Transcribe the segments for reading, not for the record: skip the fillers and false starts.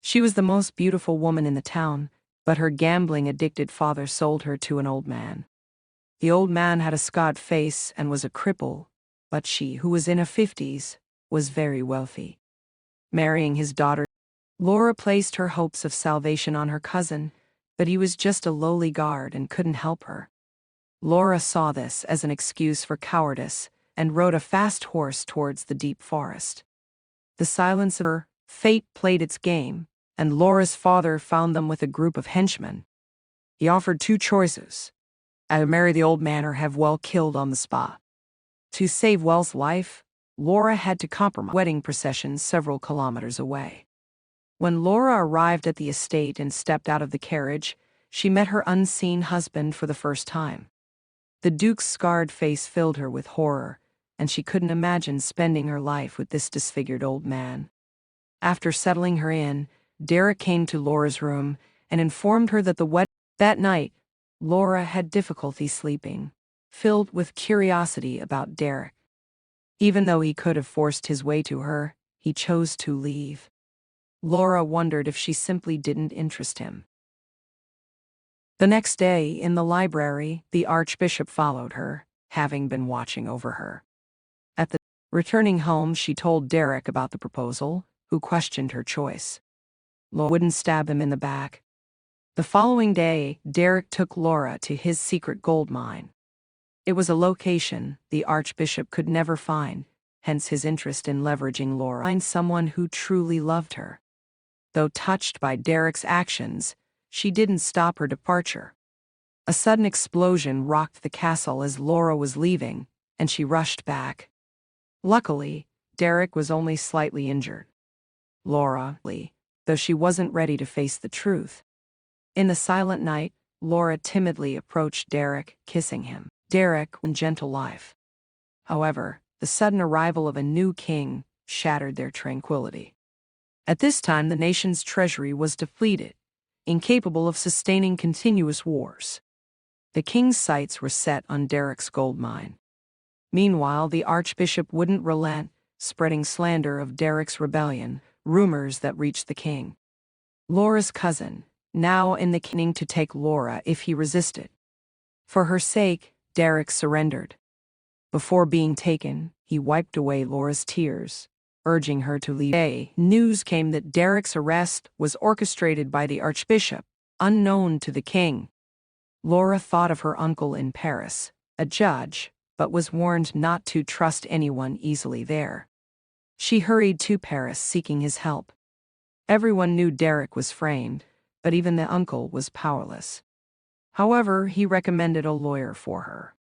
She was the most beautiful woman in the town, but her gambling-addicted father sold her to an old man. The old man had a scarred face and was a cripple, but she, who was in her 50s, was very wealthy. Marrying his daughter, Laura placed her hopes of salvation on her cousin, but he was just a lowly guard and couldn't help her. Laura saw this as an excuse for cowardice and rode a fast horse towards the deep forest. The silence of her fate played its game, and Laura's father found them with a group of henchmen. He offered two choices: either marry the old man or have Well killed on the spot. To save Well's life, Laura had to compromise wedding procession several kilometers away. When Laura arrived at the estate and stepped out of the carriage, she met her unseen husband for the first time. The Duke's scarred face filled her with horror, and she couldn't imagine spending her life with this disfigured old man. After settling her in, Derek came to Laura's room and informed her that that night, Laura had difficulty sleeping, filled with curiosity about Derek. Even though he could have forced his way to her, he chose to leave. Laura wondered if she simply didn't interest him. The next day, in the library, the Archbishop followed her, having been watching over her. Returning home, she told Derek about the proposal, who questioned her choice. Laura wouldn't stab him in the back. The following day, Derek took Laura to his secret gold mine. It was a location the Archbishop could never find, hence his interest in leveraging Laura to find someone who truly loved her. Though touched by Derek's actions, she didn't stop her departure. A sudden explosion rocked the castle as Laura was leaving, and she rushed back. Luckily, Derek was only slightly injured. Laura, though she wasn't ready to face the truth. In the silent night, Laura timidly approached Derek, kissing him. Derek won gentle life. However, the sudden arrival of a new king shattered their tranquility. At this time, the nation's treasury was depleted, incapable of sustaining continuous wars. The king's sights were set on Derek's gold mine. Meanwhile, the Archbishop wouldn't relent, spreading slander of Derek's rebellion, rumors that reached the king. Laura's cousin, now in the kingdom to take Laura if he resisted. For her sake, Derek surrendered. Before being taken, he wiped away Laura's tears, urging her to leave. News came that Derek's arrest was orchestrated by the Archbishop, unknown to the king. Laura thought of her uncle in Paris, a judge, but was warned not to trust anyone easily there. She hurried to Paris seeking his help. Everyone knew Derek was framed, but even the uncle was powerless. However, he recommended a lawyer for her.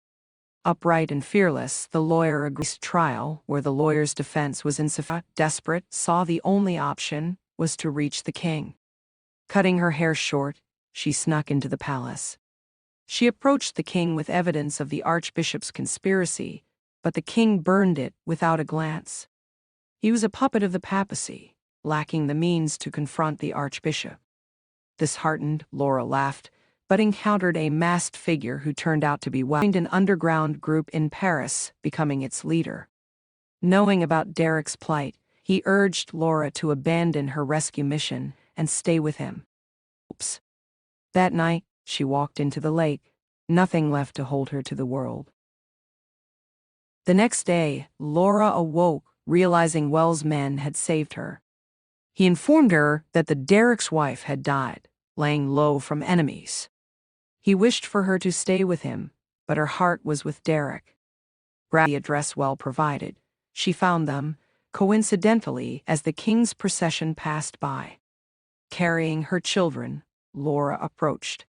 Upright and fearless, the lawyer agreed to trial, where the lawyer's defense was insufficient. Desperate, saw the only option was to reach the king. Cutting her hair short, she snuck into the palace. She approached the king with evidence of the Archbishop's conspiracy, but the king burned it without a glance. He was a puppet of the papacy, lacking the means to confront the Archbishop. Disheartened, Laura laughed, but encountered a masked figure who turned out to be an underground group in Paris, becoming its leader. Knowing about Derek's plight, he urged Laura to abandon her rescue mission and stay with him. Oops. That night, she walked into the lake, nothing left to hold her to the world. The next day, Laura awoke, realizing Well's men had saved her. He informed her that Derek's wife had died, laying low from enemies. He wished for her to stay with him, but her heart was with Derek. The address Well provided, she found them, coincidentally, as the king's procession passed by. Carrying her children, Laura approached.